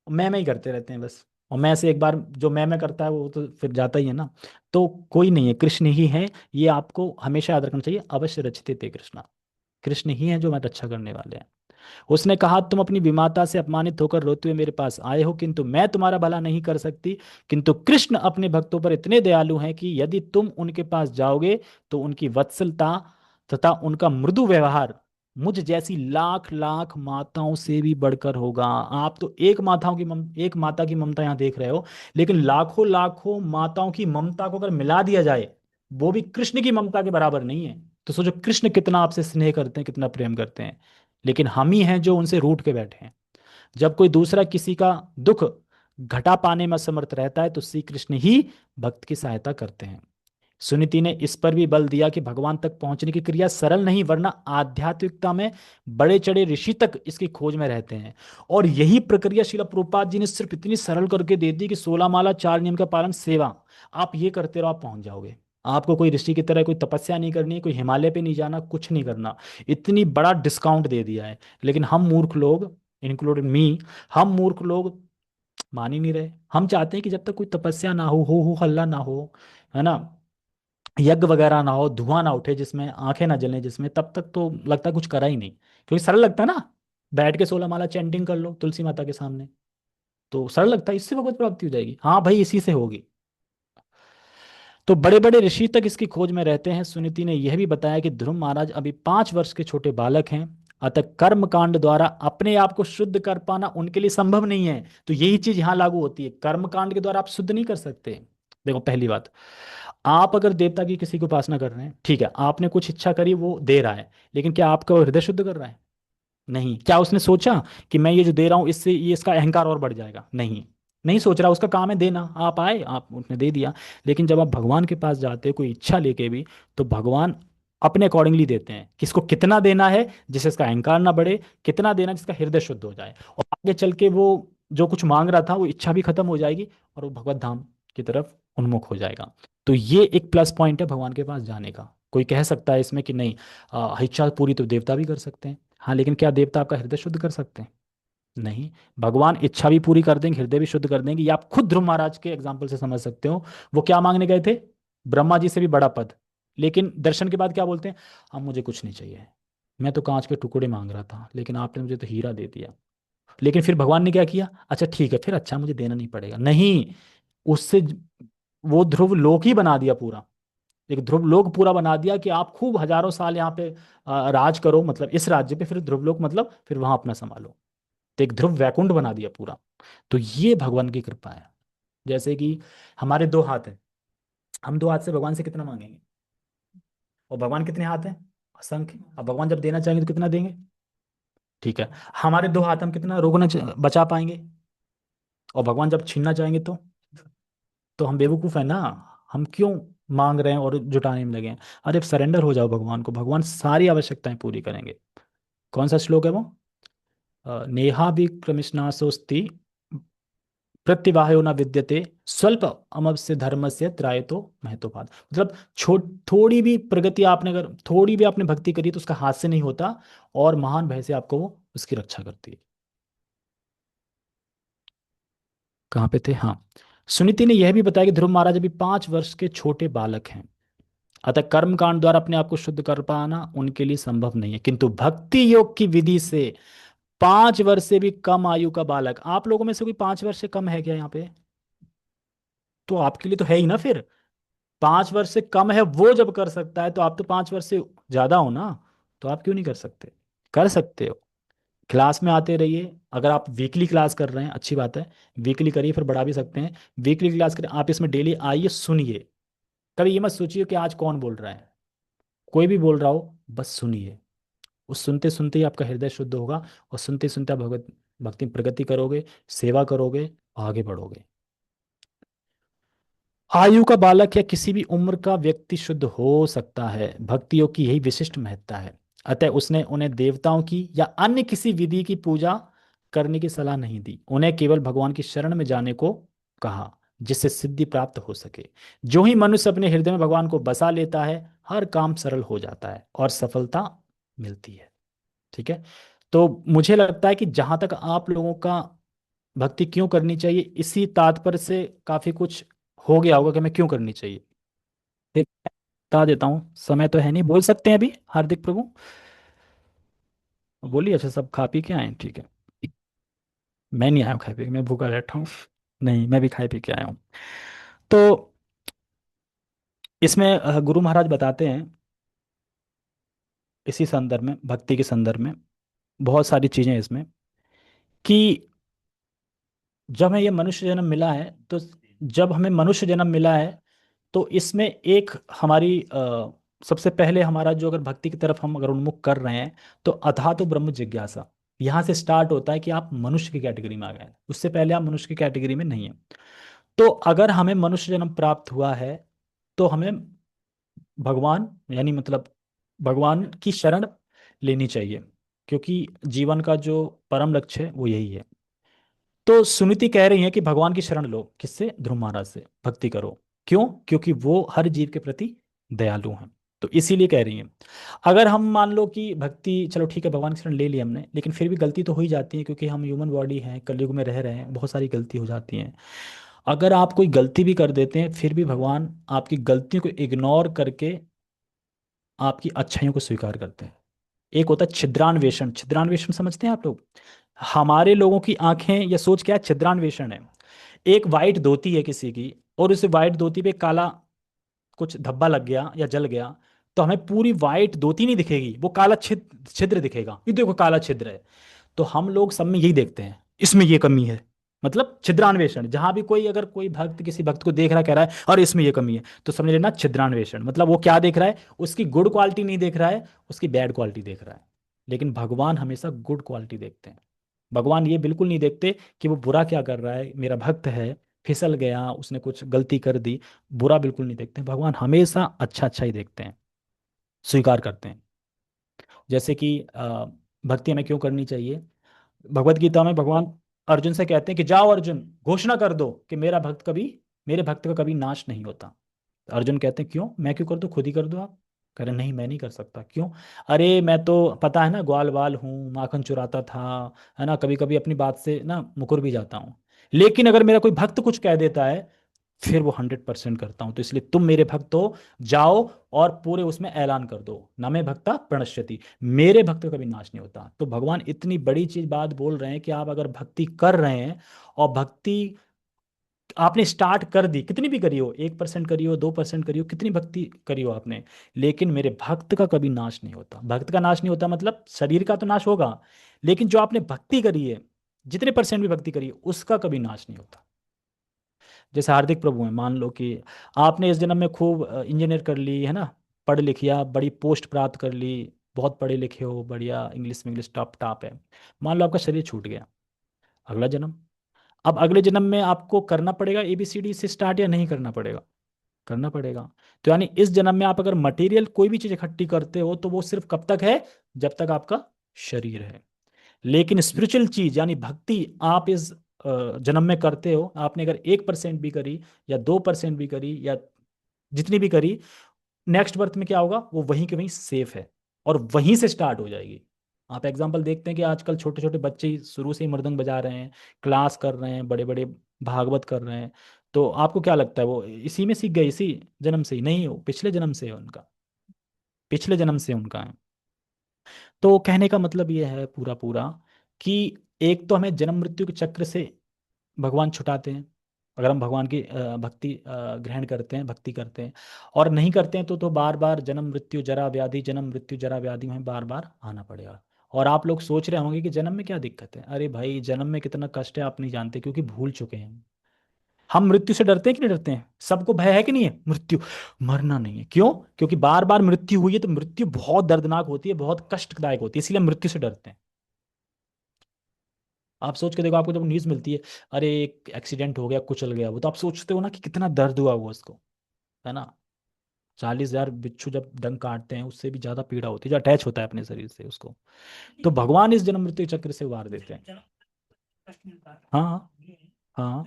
मैं ही करते रहते हैं बस। और मैं से एक बार जो मैं करता है वो तो फिर जाता ही है ना। तो कोई नहीं है, कृष्ण ही है। ये आपको हमेशा याद रखना चाहिए। अवश्य रचते थे कृष्णा। कृष्ण ही है जो मैं रक्षा करने वाले हैं। उसने कहा, तुम अपनी विमाता से अपमानित होकर रोते हुए मेरे पास आए हो, किंतु मैं तुम्हारा भला नहीं कर सकती। किंतु कृष्ण अपने भक्तों पर इतने दयालु हैं कि यदि तुम उनके पास जाओगे तो उनकी वत्सलता तथा उनका मृदु व्यवहार मुझ जैसी लाख लाख माताओं से भी बढ़कर होगा। आप तो एक माता की ममता यहाँ देख रहे हो, लेकिन लाखों लाखों माताओं की ममता को अगर मिला दिया जाए, वो भी कृष्ण की ममता के बराबर नहीं है। तो सोचो कृष्ण कितना आपसे स्नेह करते हैं, कितना प्रेम करते हैं। लेकिन हम ही हैं जो उनसे रूठ के बैठे हैं। जब कोई दूसरा किसी का दुख घटा पाने में असमर्थ रहता है तो श्री कृष्ण ही भक्त की सहायता करते हैं। सुनीति ने इस पर भी बल दिया कि भगवान तक पहुंचने की क्रिया सरल नहीं, वरना आध्यात्मिकता में बड़े चढ़े ऋषि तक इसकी खोज में रहते हैं। और यही प्रक्रिया शिला प्रभुपाद जी ने सिर्फ इतनी सरल करके दे दी कि 16 माला 4 नियम का पालन, सेवा, आप ये करते रहो, आप पहुंच जाओगे। आपको कोई ऋषि की तरह कोई तपस्या नहीं करनी, कोई हिमालय पे नहीं जाना, कुछ नहीं करना। इतनी बड़ा डिस्काउंट दे दिया है। लेकिन हम मूर्ख लोग, इंक्लूडेड मी, हम मूर्ख लोग मान ही नहीं रहे। हम चाहते हैं कि जब तक कोई तपस्या ना हो हल्ला ना हो, है ना, यज्ञ वगैरह ना हो, धुआं ना उठे जिसमें, आंखें ना जलें जिसमें, तब तक तो लगता है कुछ करा ही नहीं। क्योंकि सरल लगता है ना, बैठ के 16 माला चैंटिंग कर लो तुलसी माता के सामने, तो सरल लगता है, इससे भगवत प्राप्ति हो जाएगी। हाँ भाई, इसी से होगी। तो बड़े बड़े ऋषि तक इसकी खोज में रहते हैं। सुनीति ने यह भी बताया कि ध्रुव महाराज अभी 5 वर्ष के छोटे बालक हैं, अतः कर्म कांड द्वारा अपने आप को शुद्ध कर पाना उनके लिए संभव नहीं है। तो यही चीज यहाँ लागू होती है, कर्म कांड के द्वारा आप शुद्ध नहीं कर सकते। देखो, पहली बात, आप अगर देवता की किसी की उपासना कर रहे हैं, ठीक है, आपने कुछ इच्छा करी, वो दे रहा है, लेकिन क्या आपका वो हृदय शुद्ध कर रहा है? नहीं। क्या उसने सोचा कि मैं ये जो दे रहा हूँ इससे ये इसका अहंकार और बढ़ जाएगा? नहीं, नहीं सोच रहा। उसका काम है देना। आप आए, आप उसने दे दिया। लेकिन जब आप भगवान के पास जाते हो कोई इच्छा लेके भी, तो भगवान अपने अकॉर्डिंगली देते हैं। किसको कितना देना है जिससे इसका अहंकार ना बढ़े, कितना देना जिसका हृदय शुद्ध हो जाए, और आगे चल के वो जो कुछ मांग रहा था वो इच्छा भी खत्म हो जाएगी और वो भगवत धाम की तरफ उन्मुख हो जाएगा। तो ये एक प्लस पॉइंट है भगवान के पास जाने का। कोई कह सकता है इसमें कि नहीं, इच्छा पूरी तो देवता भी कर सकते हैं। हाँ, लेकिन क्या देवता आपका हृदय शुद्ध कर सकते हैं? नहीं। भगवान इच्छा भी पूरी कर देंगे, हृदय भी शुद्ध कर देंगे। ये आप खुद ध्रुव महाराज के एग्जाम्पल से समझ सकते हो। वो क्या मांगने गए थे? ब्रह्मा जी से भी बड़ा पद। लेकिन दर्शन के बाद क्या बोलते हैं? अब मुझे कुछ नहीं चाहिए, मैं तो कांच के टुकड़े मांग रहा था, लेकिन आपने मुझे तो हीरा दे दिया। लेकिन फिर भगवान ने क्या किया? अच्छा ठीक है, फिर अच्छा मुझे देना नहीं पड़ेगा। नहीं, उससे वो ध्रुव लोक ही बना दिया पूरा। एक ध्रुव लोक पूरा बना दिया कि आप खूब हजारों साल यहाँ पे राज करो, मतलब इस राज्य पे, फिर ध्रुव लोक मतलब फिर वहां अपना संभालो। तो एक ध्रुव वैकुंठ बना दिया पूरा। तो ये भगवान की कृपा है। जैसे कि हमारे 2 हाथ हैं, हम 2 हाथ से भगवान से कितना मांगेंगे? और भगवान कितने हाथ हैं? असंख्य। अब भगवान जब देना चाहेंगे तो कितना देंगे? ठीक है, हमारे 2 हाथ, हम कितना रोकना बचा पाएंगे? और भगवान जब छीनना चाहेंगे तो हम बेवकूफ है ना। हम क्यों मांग रहे हैं और जुटाने में लगे हैं? अरे सरेंडर हो जाओ भगवान को, भगवान सारी आवश्यकताएं पूरी करेंगे। कौन सा श्लोक है वो? नेहा विक्रमिशनाशोस्ति प्रत्यवायो न विद्यते स्वल्प अमस्य धर्मस्य त्रायतो महतोपात। मतलब छोट थोड़ी भी प्रगति आपने, अगर थोड़ी भी आपने भक्ति करी तो उसका हाथ से नहीं होता, और महान भय से आपको वो उसकी रक्षा करती है। कहाँ पे थे, हाँ। सुनीति ने यह भी बताया कि ध्रुव महाराज अभी 5 वर्ष के छोटे बालक हैं, अतः कर्म कांड द्वारा अपने आप को शुद्ध कर पाना उनके लिए संभव नहीं है, किंतु भक्ति योग की विधि से 5 वर्ष से भी कम आयु का बालक, आप लोगों में से कोई 5 वर्ष से कम है क्या यहाँ पे? तो आपके लिए तो है ही ना फिर। 5 वर्ष से कम है वो जब कर सकता है, तो आप तो 5 वर्ष से ज्यादा हो ना, तो आप क्यों नहीं कर सकते? कर सकते हो। क्लास में आते रहिए, अगर आप वीकली क्लास कर रहे हैं अच्छी बात है, वीकली करिए, फिर बढ़ा भी सकते हैं। वीकली क्लास करें आप, इसमें डेली आइए, सुनिए। कभी ये मत सोचिए कि आज कौन बोल रहा है, कोई भी बोल रहा हो, बस सुनिए। उस सुनते सुनते ही आपका हृदय शुद्ध होगा, और सुनते सुनते आप भगवत भक्ति में प्रगति करोगे, सेवा करोगे, आगे बढ़ोगे। आयु का बालक या किसी भी उम्र का व्यक्ति शुद्ध हो सकता है, भक्ति योग की यही विशिष्ट महत्ता है। अतः उसने उन्हें देवताओं की या अन्य किसी विधि की पूजा करने की सलाह नहीं दी, उन्हें केवल भगवान की शरण में जाने को कहा, जिससे सिद्धि प्राप्त हो सके। जो ही मनुष्य अपने हृदय में भगवान को बसा लेता है, हर काम सरल हो जाता है और सफलता मिलती है। ठीक है। तो मुझे लगता है कि जहां तक आप लोगों का भक्ति क्यों करनी चाहिए, इसी तात्पर्य से काफी कुछ हो गया होगा कि मैं क्यों करनी चाहिए। फिर बता देता हूँ, समय तो है नहीं, बोल सकते हैं अभी हार्दिक प्रभु? बोलिए। अच्छा, सब खा पी के आए हैं, ठीक है। मैं नहीं आया हूँ खा पी के, मैं भूखा बैठा हूँ। नहीं, मैं भी खाई पी के आया हूँ। तो इसमें गुरु महाराज बताते हैं, इसी संदर्भ में, भक्ति के संदर्भ में बहुत सारी चीजें हैं इसमें, कि जब हमें ये मनुष्य जन्म मिला है, तो जब हमें मनुष्य जन्म मिला है, तो इसमें एक हमारी सबसे पहले हमारा जो, अगर भक्ति की तरफ हम अगर उन्मुख कर रहे हैं, तो अथा तो ब्रह्म जिज्ञासा, यहाँ से स्टार्ट होता है कि आप मनुष्य की कैटेगरी में आ गए हैं। उससे पहले आप मनुष्य की कैटेगरी में नहीं है। तो अगर हमें मनुष्य जन्म प्राप्त हुआ है, तो हमें भगवान, यानी मतलब भगवान की शरण लेनी चाहिए, क्योंकि जीवन का जो परम लक्ष्य है वो यही है। तो सुनीति कह रही है कि भगवान की शरण लो, किससे? ध्रुव महाराज से भक्ति करो। क्यों? क्योंकि वो हर जीव के प्रति दयालु हैं, तो इसीलिए कह रही हैं। अगर हम मान लो कि भक्ति, चलो ठीक है, भगवान की शरण ले ली हमने, लेकिन फिर भी गलती तो हो ही जाती है, क्योंकि हम ह्यूमन बॉडी हैं, कलयुग में रह रहे हैं, बहुत सारी गलती हो जाती हैं। अगर आप कोई गलती भी कर देते हैं, फिर भी भगवान आपकी गलतियों को इग्नोर करके आपकी अच्छाइयों को स्वीकार करते हैं। एक होता है छिद्रान्वेषण। छिद्रान्वेषण समझते हैं आप लोग? हमारे लोगों की आंखें या सोच क्या है, छिद्रान्वेषण है। एक वाइट धोती है किसी की, और उस वाइट धोती पे काला कुछ धब्बा लग गया या जल गया, तो हमें पूरी वाइट धोती नहीं दिखेगी, वो काला छिद्र छिद्र दिखेगा, ये देखो काला छिद्र है। तो हम लोग सब में यही देखते हैं, इसमें ये कमी है। मतलब छिद्रान्वेषण, जहां भी कोई, अगर कोई भक्त किसी भक्त को देख रहा है, कह रहा है और इसमें ये कमी है, तो समझ लेना छिद्रान्वेषण। मतलब वो क्या देख रहा है? उसकी गुड क्वालिटी नहीं देख रहा है, उसकी बैड क्वालिटी देख रहा है। लेकिन भगवान हमेशा गुड क्वालिटी देखते हैं। भगवान ये बिल्कुल नहीं देखते कि वो बुरा क्या कर रहा है, मेरा भक्त है, फिसल गया, उसने कुछ गलती कर दी। बुरा बिल्कुल नहीं देखते, भगवान हमेशा अच्छा अच्छा ही देखते हैं, स्वीकार करते हैं। जैसे कि भक्ति हमें क्यों करनी चाहिए? भगवत गीता में भगवान अर्जुन से कहते हैं कि जाओ अर्जुन, घोषणा कर दो कि मेरे भक्त का कभी नाश नहीं होता। तो अर्जुन कहते हैं क्यों, मैं क्यों कर दूं, खुद ही कर दो आप। कह रहे नहीं, मैं नहीं कर सकता। क्यों? अरे मैं तो, पता है ना, ग्वाल वाल हूँ, माखन चुराता था, है ना, कभी कभी अपनी बात से ना मुकर भी जाता हूँ। लेकिन अगर मेरा कोई भक्त कुछ कह देता है, फिर वो 100% करता हूं। तो इसलिए तुम मेरे भक्त हो, जाओ और पूरे उसमें ऐलान कर दो, न मे भक्ता प्रणश्यति, मेरे भक्त का कभी नाश नहीं होता। तो भगवान इतनी बड़ी चीज बात बोल रहे हैं कि आप अगर भक्ति कर रहे हैं, और भक्ति आपने स्टार्ट कर दी, कितनी भी करी हो, 1% करी हो, 2% करी हो, कितनी भक्ति करी हो आपने, लेकिन मेरे भक्त का कभी नाश नहीं होता। भक्त का नाश नहीं होता मतलब शरीर का तो नाश होगा, लेकिन जो आपने भक्ति करी है, जितने परसेंट भी भक्ति करी है, उसका कभी नाश नहीं होता। जैसे हार्दिक प्रभु हैं, मान लो कि आपने इस जन्म में खूब इंजीनियर कर ली है ना, पढ़ लिखिया, बड़ी पोस्ट प्राप्त कर ली, बहुत पढ़े लिखे हो, बढ़िया, इंग्लिश में इंग्लिश टॉप टॉप है। मान लो आपका शरीर छूट गया, अगला जन्म। अब अगले जन्म में आपको करना पड़ेगा ABCD से स्टार्ट, या नहीं करना पड़ेगा? करना पड़ेगा। तो यानी इस जन्म में आप अगर मटेरियल कोई भी चीज इकट्ठी करते हो, तो वो सिर्फ कब तक है? जब तक आपका शरीर है। लेकिन स्पिरिचुअल चीज यानी भक्ति, आप इस जन्म में करते हो, आपने अगर 1% भी करी या 2% भी करी या जितनी भी करी, नेक्स्ट बर्थ में क्या होगा, वो वहीं के वहीं सेफ है और वहीं से स्टार्ट हो जाएगी। आप एग्जाम्पल देखते हैं कि आजकल छोटे छोटे बच्चे ही शुरू से ही मृदंग बजा रहे हैं, क्लास कर रहे हैं, बड़े बड़े भागवत कर रहे हैं। तो आपको क्या लगता है वो इसी में सीख गए, इसी जन्म से ही? नहीं, वो पिछले जन्म से है उनका, पिछले जन्म से उनका है। तो कहने का मतलब ये है पूरा पूरा कि एक तो हमें जन्म मृत्यु के चक्र से भगवान छुटाते हैं, अगर हम भगवान की भक्ति ग्रहण करते हैं, भक्ति करते हैं। और नहीं करते हैं तो बार बार जन्म मृत्यु जरा व्याधि, जन्म मृत्यु जरा व्याधि में हमें बार बार आना पड़ेगा। और आप लोग सोच रहे होंगे कि जन्म में क्या दिक्कत है। अरे भाई, जन्म में कितना कष्ट है आप नहीं जानते, क्योंकि भूल चुके हैं। हम मृत्यु से डरते हैं कि नहीं डरते हैं? सबको भय है कि नहीं है मृत्यु? मरना नहीं है, क्यों? क्योंकि बार बार मृत्यु हुई है, तो मृत्यु बहुत दर्दनाक होती है, बहुत कष्टदायक होती है, इसलिए हम मृत्यु से डरते हैं। आप सोच के देखो, आपको जब न्यूज़ मिलती है, अरे एक एक्सीडेंट हो गया, कुचल गया वो, तो आप सोचते हो ना कि कितना दर्द हुआ वो उसको, है ना? 40,000 बिच्छू जब डंक काटते हैं, उससे भी ज्यादा पीड़ा होती है, जो अटैच होता है अपने शरीर से उसको। तो भगवान इस जन्म मृत्यु चक्र से उबार देते हैं। हाँ हाँ हाँ।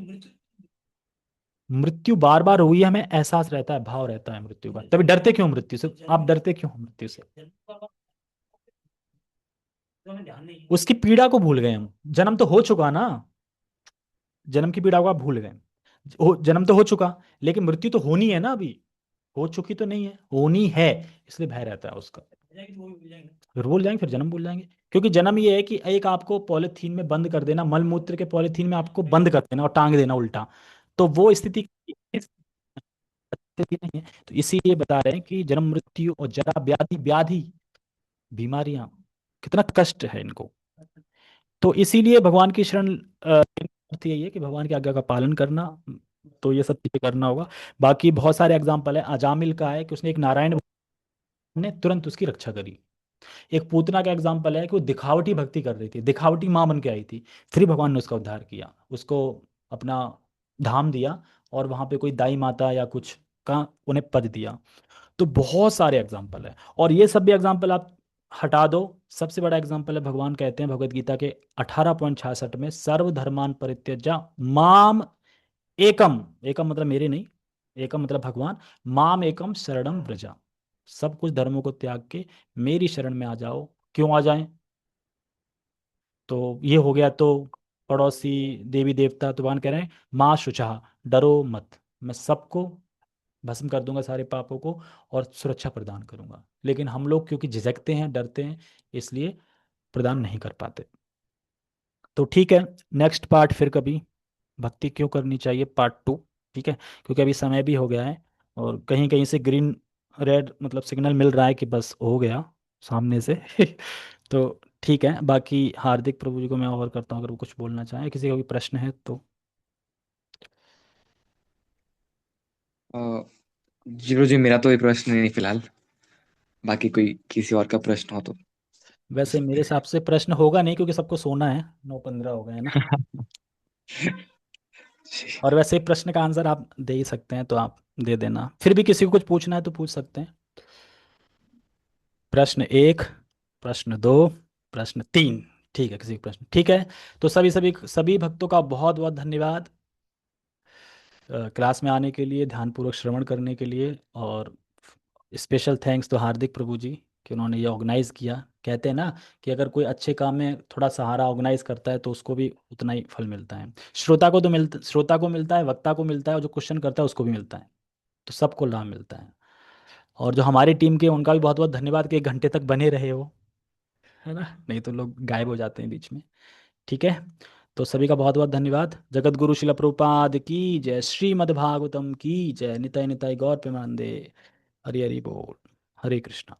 मृत्यु बार बार हुई है, हमें एहसास रहता है, भाव रहता है मृत्यु का, तभी डरते क्यों मृत्यु से? आप डरते क्यों हो मृत्यु से? उसकी पीड़ा को भूल गए हम। जन्म तो हो चुका ना, जन्म की पीड़ा को आप भूल गए। जन्म तो हो चुका, लेकिन मृत्यु तो होनी है ना अभी, हो चुकी तो नहीं है, होनी है। इसलिए भय रहता है उसका। फिर भूल जाएंगे, फिर जन्म भूल जाएंगे। क्योंकि जन्म ये है कि एक आपको पॉलिथीन में बंद कर देना, मल मूत्र के पॉलिथीन में आपको बंद कर देना और टांग देना उल्टा। तो वो स्थिति नहीं है। तो इसीलिए बता रहे हैं कि जन्म मृत्यु और जरा व्याधि, व्याधि बीमारियां, कितना कष्ट है इनको। तो इसीलिए भगवान की शरण अर्थ यही है कि भगवान की आज्ञा का पालन करना। तो ये सब चीजें करना होगा। बाकी बहुत सारे एग्जाम्पल है, अजामिल का है कि उसने एक नारायण ने तुरंत उसकी रक्षा करी। एक पूतना का एग्जाम्पल है कि वो दिखावटी भक्ति कर रही थी, दिखावटी माँ बन के आई थी, फिर भगवान ने उसका उद्धार किया, उसको अपना धाम दिया, और वहां पे कोई दाई माता या कुछ का उन्हें पद दिया। तो बहुत सारे एग्जाम्पल है, और ये सब भी एग्जाम्पल आप हटा दो। सबसे बड़ा एग्जाम्पल है, भगवान कहते हैं भगवत गीता के 18.66 में, सर्वधर्मान परित्यज्य माम एकम, एकम मतलब मेरे नहीं, एकम मतलब भगवान, माम एकम शरणम व्रजा। सब कुछ धर्मों को त्याग के मेरी शरण में आ जाओ। क्यों आ जाएं? तो ये हो गया तो पड़ोसी, देवी देवता, तो भगवान कह रहे हैं माँ शुचः, डरो मत, मैं सबको भस्म कर दूंगा, सारे पापों को, और सुरक्षा प्रदान करूंगा। लेकिन हम लोग क्योंकि झिझकते हैं, डरते हैं, इसलिए प्रदान नहीं कर पाते। तो ठीक है, नेक्स्ट पार्ट फिर कभी, भक्ति क्यों करनी चाहिए, पार्ट 2। ठीक है, क्योंकि अभी समय भी हो गया है, और कहीं कहीं से ग्रीन रेड मतलब सिग्नल मिल रहा है कि बस हो गया सामने से। तो ठीक है, बाकी हार्दिक प्रभु जी को मैं और करता हूँ, अगर वो कुछ बोलना चाहें, किसी का भी प्रश्न है तो। अ, जी गुरु जी, मेरा तो ये प्रश्न नहीं फिलहाल। बाकी कोई किसी और का प्रश्न हो तो पूछ वैसे सकते मेरे हिसाब हैं। से प्रश्न होगा नहीं, क्योंकि सबको सोना है, 9:15 हो गए हैं ना। जी। और वैसे प्रश्न का आंसर आप दे ही सकते हैं, तो आप दे देना, फिर भी किसी को कुछ पूछना है तो पूछ सकते हैं। प्रश्न 1, प्रश्न 2, प्रश्न 3। ठीक है, किसी का प्रश्न? ठीक है। तो सभी सभी सभी भक्तों का बहुत बहुत धन्यवाद, क्लास में आने के लिए, ध्यानपूर्वक श्रवण करने के लिए। और स्पेशल थैंक्स तो हार्दिक प्रभु जी, कि उन्होंने ये ऑर्गेनाइज किया। कहते हैं ना कि अगर कोई अच्छे काम में थोड़ा सहारा ऑर्गेनाइज करता है, तो उसको भी उतना ही फल मिलता है। श्रोता को तो मिलता, श्रोता को मिलता है, वक्ता को मिलता है, और जो क्वेश्चन करता है उसको भी मिलता है। तो सबको लाभ मिलता है। और जो हमारी टीम के, उनका भी बहुत बहुत धन्यवाद कि 1 घंटे तक बने रहे हो, है ना? नहीं तो लोग गायब हो जाते हैं बीच में। ठीक है, तो सभी का बहुत बहुत धन्यवाद। जगत गुरु शिल प्रभुपाद की जय, श्रीमद् भागवतम की जय, निताय निताय गौर प्रेमानंदे। हरि हरि बोल। हरे कृष्णा।